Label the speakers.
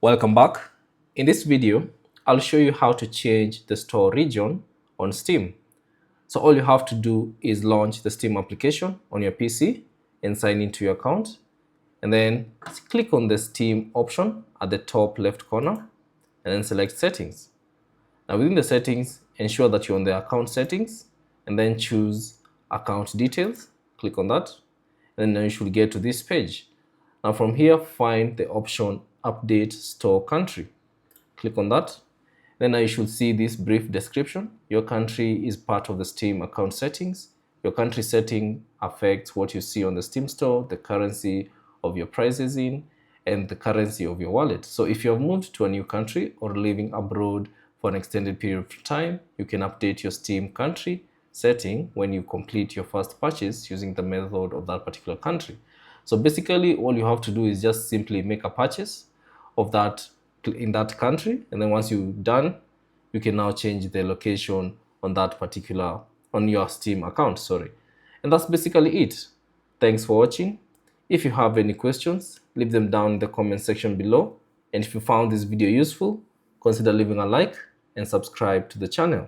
Speaker 1: Welcome back. In this video, I'll show you how to change the store region on Steam. So all you have to do is launch the Steam application on your PC and sign into your account. And then click on the Steam option at the top left corner and then select settings. Now within the settings, ensure that you're on the account settings and then choose account details. Click on that. And then you should get to this page. Now from here, find the option Update Store Country. Click on that. Then you should see this brief description. Your country is part of the Steam account settings. Your country setting affects what you see on the Steam store, the currency of your prices in, and the currency of your wallet. So if you have moved to a new country or living abroad for an extended period of time, you can update your Steam country setting when you complete your first purchase using the method of that particular country. So basically, all you have to do is just simply make a purchase of that in that country, and then once you're done, you can now change the location on that particular on your Steam account. And that's basically it. Thanks for watching. If you have any questions, leave them down in the comment section below. And if you found this video useful, consider leaving a like and subscribe to the channel.